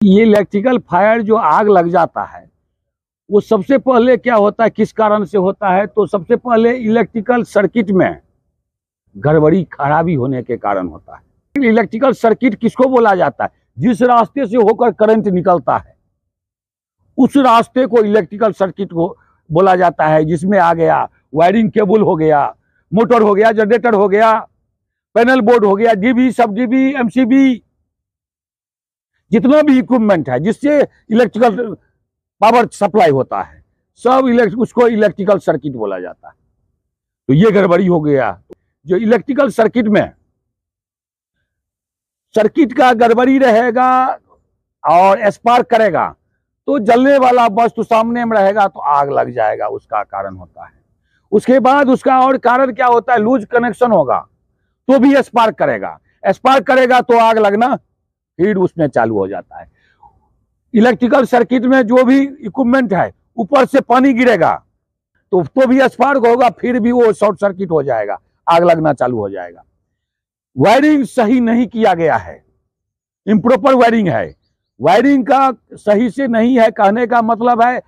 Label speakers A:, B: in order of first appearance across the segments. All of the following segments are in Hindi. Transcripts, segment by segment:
A: ये इलेक्ट्रिकल फायर जो आग लग जाता है वो सबसे पहले क्या होता है, किस कारण से होता है? तो सबसे पहले इलेक्ट्रिकल सर्किट में गड़बड़ी खराबी होने के कारण होता है। इलेक्ट्रिकल सर्किट किसको बोला जाता है? जिस रास्ते से होकर करंट निकलता है उस रास्ते को इलेक्ट्रिकल सर्किट को बोला जाता है, जिसमें आ गया वायरिंग केबल हो गया, मोटर हो गया, जनरेटर हो गया, पैनल बोर्ड हो गया, डीबी, सब डीबी, एमसीबी, जितना भी इक्विपमेंट है जिससे इलेक्ट्रिकल पावर सप्लाई होता है सब उसको इलेक्ट्रिकल सर्किट बोला जाता है। तो ये गड़बड़ी हो गया। जो इलेक्ट्रिकल सर्किट में सर्किट का गड़बड़ी रहेगा और स्पार्क करेगा तो जलने वाला वस्तु सामने में रहेगा तो आग लग जाएगा, उसका कारण होता है। उसके बाद उसका और कारण क्या होता है? लूज कनेक्शन होगा तो भी स्पार्क करेगा, स्पार्क करेगा तो आग लगना हीट उसमें चालू हो जाता है। इलेक्ट्रिकल सर्किट में जो भी इक्विपमेंट है ऊपर से पानी गिरेगा तो भी स्पार्क होगा, फिर भी वो शॉर्ट सर्किट हो जाएगा, आग लगना चालू हो जाएगा। वायरिंग सही नहीं किया गया है, इम्प्रॉपर वायरिंग है। वायरिंग का सही से नहीं है कहने का मतलब है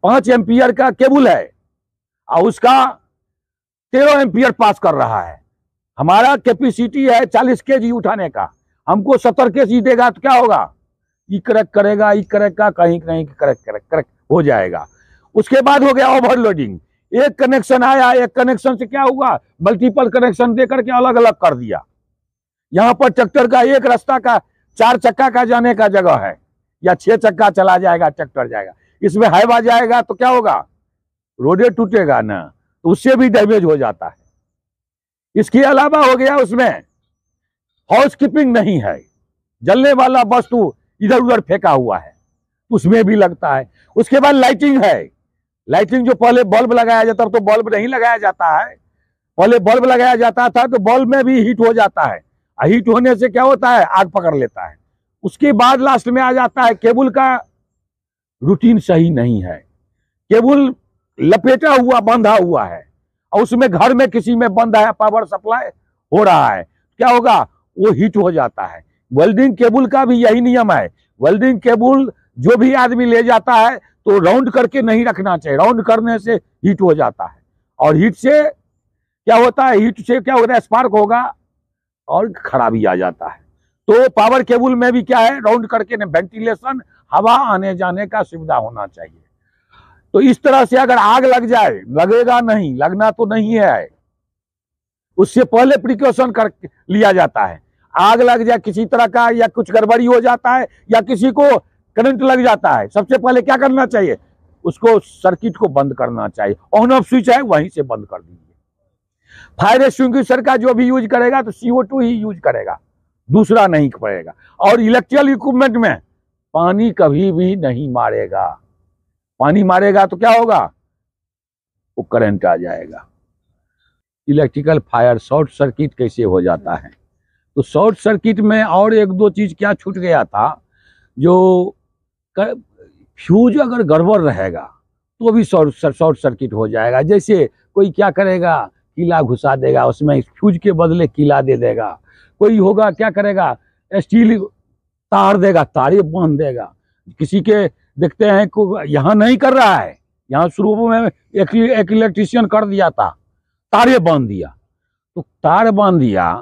A: 5 एम्पियर का केबल है और उसका 13 एम्पियर पास कर रहा है। हमारा कैपेसिटी है 40 केजी उठाने का, हमको 70 केजी देगा तो क्या होगा? ई करेक्ट करेगा, ई करेक्ट का कहीं कहीं करेक्ट हो जाएगा। उसके बाद हो गया ओवरलोडिंग। एक कनेक्शन आया, एक कनेक्शन से क्या हुआ? मल्टीपल कनेक्शन देकर के अलग अलग कर दिया। यहाँ पर ट्रैक्टर का एक रास्ता का 4 चक्का का जाने का जगह है या 6 चक्का चला जाएगा, ट्रैक्टर जाएगा, इसमें हाईवा जाएगा तो क्या होगा? रोडे टूटेगा ना, तो उससे भी डैमेज हो जाता है। इसके अलावा हो गया उसमें हाउस कीपिंग नहीं है, जलने वाला वस्तु इधर उधर फेंका हुआ है, उसमें भी लगता है। उसके बाद लाइटिंग है। लाइटिंग जो पहले बल्ब लगाया जाता तो बल्ब नहीं लगाया जाता है, पहले बल्ब लगाया जाता था तो बल्ब में भी हीट हो जाता है, हीट होने से क्या होता है? आग पकड़ लेता है। उसके बाद लास्ट में आ जाता है केबल का रूटीन सही नहीं है, केबल लपेटा हुआ बंधा हुआ है और उसमें घर में किसी में बंद है, पावर सप्लाई हो रहा है, क्या होगा? वो हीट हो जाता है। वेल्डिंग केबल का भी यही नियम है। वेल्डिंग केबल जो भी आदमी ले जाता है तो राउंड करके नहीं रखना चाहिए, राउंड करने से हीट हो जाता है और हीट से क्या होता है? हीट से क्या होता है? स्पार्क होगा और खराबी आ जाता है। तो पावर केबल में भी क्या है? राउंड करके वेंटिलेशन, हवा आने जाने का सुविधा होना चाहिए। तो इस तरह से अगर आग लग जाए, लगेगा नहीं, लगना तो नहीं है, उससे पहले प्रिकॉशन कर लिया जाता है। आग लग जाए किसी तरह का या कुछ गड़बड़ी हो जाता है या किसी को करंट लग जाता है, सबसे पहले क्या करना चाहिए? उसको सर्किट को बंद करना चाहिए, ऑन ऑफ स्विच है वहीं से बंद कर दीजिए। फायर एक्सटिंग्विशर का जो भी यूज करेगा तो CO2 ही यूज करेगा, दूसरा नहीं पड़ेगा। और इलेक्ट्रिकल इक्विपमेंट में पानी कभी भी नहीं मारेगा, पानी मारेगा तो क्या होगा? वो करंट आ जाएगा। इलेक्ट्रिकल फायर शॉर्ट सर्किट कैसे हो जाता है? तो शॉर्ट सर्किट में और एक दो चीज क्या छूट गया था, जो फ्यूज अगर गड़बड़ रहेगा तो भी शॉर्ट सर्किट हो जाएगा। जैसे कोई क्या करेगा? कीला घुसा देगा, उसमें फ्यूज के बदले कीला दे देगा। कोई होगा क्या करेगा? स्टील तार देगा, तारे बांध देगा। किसी के देखते हैं को यहाँ नहीं कर रहा है, यहाँ शुरू में एक इलेक्ट्रिशियन कर दिया था, तारे बांध दिया। तो तार बांध दिया,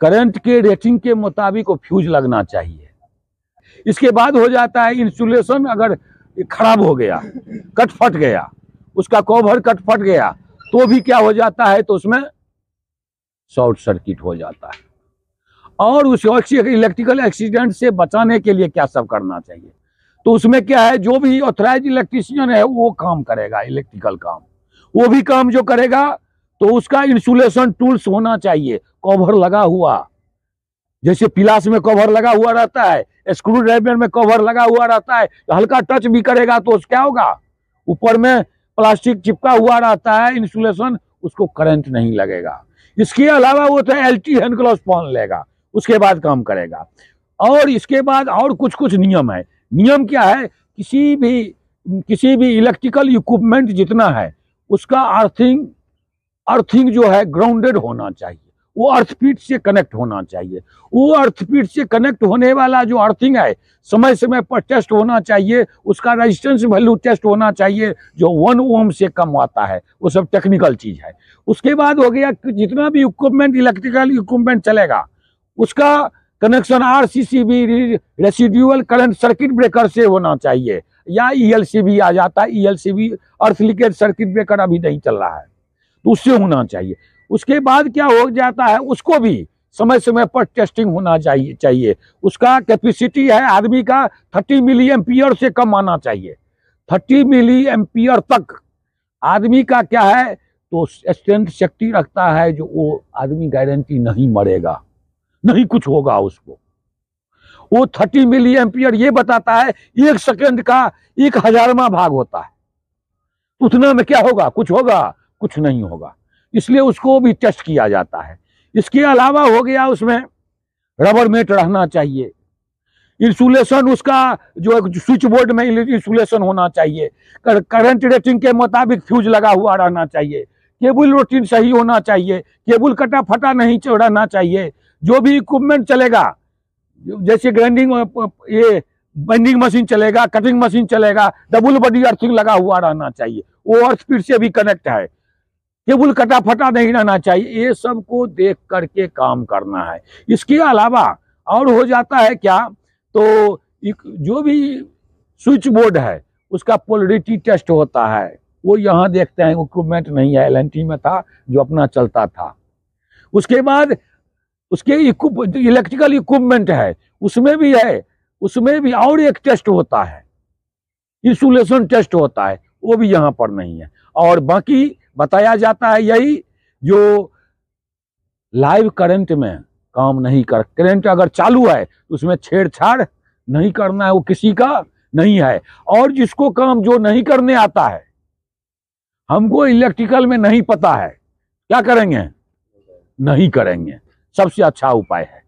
A: करंट के रेटिंग के मुताबिक वो फ्यूज लगना चाहिए। इसके बाद हो जाता है इंसुलेशन अगर खराब हो गया, कट फट गया, उसका कवर कट फट गया तो भी क्या हो जाता है? तो उसमें शॉर्ट सर्किट हो जाता है। और उस इलेक्ट्रिकल एक्सीडेंट से बचाने के लिए क्या सब करना चाहिए? तो उसमें क्या है? जो भी ऑथराइज इलेक्ट्रिशियन है वो काम करेगा, इलेक्ट्रिकल काम, वो भी काम जो करेगा तो उसका इंसुलेशन टूल्स होना चाहिए, कवर लगा हुआ। जैसे पिलास में कवर लगा हुआ रहता है, स्क्रू ड्राइवर में कवर लगा हुआ रहता है, हल्का टच भी करेगा तो क्या होगा? ऊपर में प्लास्टिक चिपका हुआ रहता है, इंसुलेशन, उसको करंट नहीं लगेगा। इसके अलावा वो तो LT हैंड ग्लव्स पहन लेगा, उसके बाद काम करेगा। और इसके बाद और कुछ कुछ नियम है। नियम क्या है? किसी भी इलेक्ट्रिकल इक्विपमेंट जितना है उसका अर्थिंग जो है ग्राउंडेड होना चाहिए, वो अर्थपीठ से कनेक्ट होना चाहिए। वो अर्थपीठ से कनेक्ट होने वाला जो अर्थिंग है समय समय पर टेस्ट होना चाहिए, उसका रेजिस्टेंस वैल्यू टेस्ट होना चाहिए जो 1 ओम से कम आता है। वो सब टेक्निकल चीज है। उसके बाद हो गया कि जितना भी इक्विपमेंट इलेक्ट्रिकल इक्विपमेंट चलेगा उसका connection RCCB residual current circuit breaker से होना चाहिए, या ELCB आ जाता है। ELCB अर्थ लीकेज सर्किट ब्रेकर अभी नहीं चल रहा है तो उससे होना चाहिए। उसके बाद क्या हो जाता है, उसको भी समय समय पर टेस्टिंग होना चाहिए। उसका कैपेसिटी है आदमी का 30 मिली एम्पियर से कम आना चाहिए। 30 मिली एम्पियर तक आदमी का क्या है तो स्ट्रेंथ शक्ति रखता है, जो वो आदमी गारंटी नहीं मरेगा, नहीं कुछ होगा उसको। वो 30 मिली एम्पियर ये बताता है 1 सेकंड का 1000वां भाग होता है। उतना में क्या होगा, कुछ होगा, कुछ नहीं होगा। इसलिए उसको भी टेस्ट किया जाता है। इसके अलावा हो गया उसमें रबर मेट रहना चाहिए। इंसुलेशन उसका जो स्विच बोर्ड में इंसुलेशन होना चाहिए। करंट रेटिंग के मुताबिक फ्यूज लगा हुआ रहना चाहिए। केबल रूटीन सही होना चाहिए। केबल कटा फटा नहीं रहना चाहिए। जो भी इक्विपमेंट चलेगा, जैसे ग्राइंडिंग ये बाइंडिंग मशीन चलेगा, कटिंग मशीन चलेगा, डबल बॉडी अर्थिंग लगा हुआ रहना चाहिए। वो अर्थपीठ से भी कनेक्ट है। केबल कटा फटा नहीं रहना चाहिए। ये सब को देख करके काम करना है। इसके अलावा और हो जाता है क्या, तो जो भी स्विच बोर्ड है उसका पोलरिटी टेस्ट होता है। वो यहाँ देखते हैं, इक्विपमेंट नहीं है, LNT में था जो अपना चलता था। उसके बाद उसके इलेक्ट्रिकल इक्विपमेंट है उसमें भी है, उसमें भी और एक टेस्ट होता है, इंसुलेशन टेस्ट होता है, वो भी यहाँ पर नहीं है। और बाकी बताया जाता है यही, जो लाइव करंट में काम नहीं कर, करंट अगर चालू है तो उसमें छेड़छाड़ नहीं करना है, वो किसी का नहीं है। और जिसको काम जो नहीं करने आता है, हमको इलेक्ट्रिकल में नहीं पता है, क्या करेंगे, नहीं करेंगे। सबसे अच्छा उपाय है।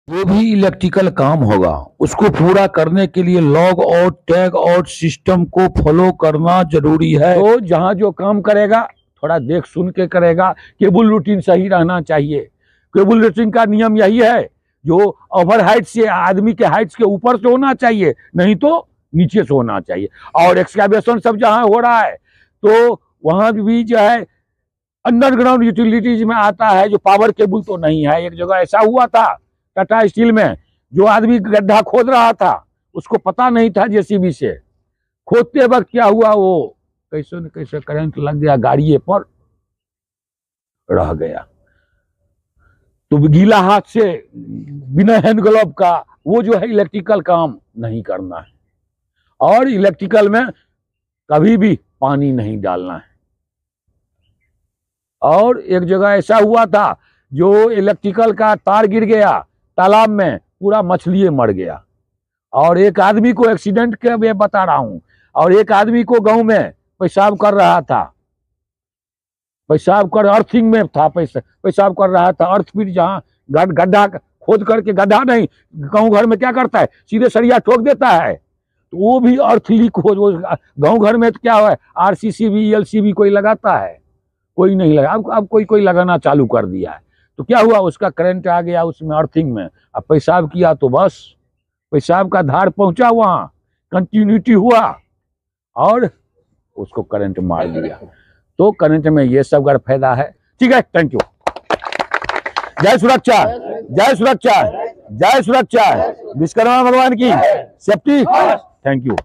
A: जो भी इलेक्ट्रिकल काम होगा उसको पूरा करने के लिए log out tag out system को फॉलो करना जरूरी है। तो जहां जो काम करेगा थोड़ा देख सुन के करेगा। केबल रूटीन सही रहना चाहिए। केबल रूटीन का नियम यही है, जो ओवर हाइट से आदमी के हाइट के ऊपर से होना चाहिए, नहीं तो नीचे से होना चाहिए। और एक्सकैवेशन सब जहां हो रहा है तो वहां भी जो है अंडरग्राउंड यूटिलिटीज में आता है, जो पावर केबल तो नहीं है। एक जगह ऐसा हुआ था टाटा स्टील में, जो आदमी गड्ढा खोद रहा था उसको पता नहीं था JCB से, खोदते वक्त क्या हुआ, वो कैसे न कैसे करंट लग गया, गाड़िए पर रह गया। तो गीला हाथ से बिना हैंड ग्लोव का वो जो है इलेक्ट्रिकल काम नहीं करना है। और इलेक्ट्रिकल में कभी भी पानी नहीं डालना है। और एक जगह ऐसा हुआ था, जो इलेक्ट्रिकल का तार गिर गया तालाब में, पूरा मछली मर गया। और एक आदमी को एक्सीडेंट के मैं बता रहा हूं, और एक आदमी को गांव में पेशाब कर रहा था, पेशाब कर अर्थिंग में था, पेशाब कर रहा था। अर्थपीठ जहाँ गड्ढा खोद करके, गड्ढा नहीं, गांव घर में क्या करता है, सीधे सरिया ठोक देता है, तो वो भी अर्थ लीक हो। गांव घर में तो क्या है, RCCB ELCB कोई लगाता है, कोई नहीं लगा। अब कोई लगाना चालू कर दिया है। तो क्या हुआ, उसका करंट आ गया उसमें अर्थिंग में। अब पेशाब किया तो बस पेशाब का धार पहुंचा, वहां कंटिन्यूटी हुआ और उसको करंट मार दिया। तो करंट में ये सब अगर फायदा है। ठीक है, थैंक यू। जय सुरक्षा, जय सुरक्षा, जय सुरक्षा। विश्वकर्मा भगवान की सेफ्टी। Thank you.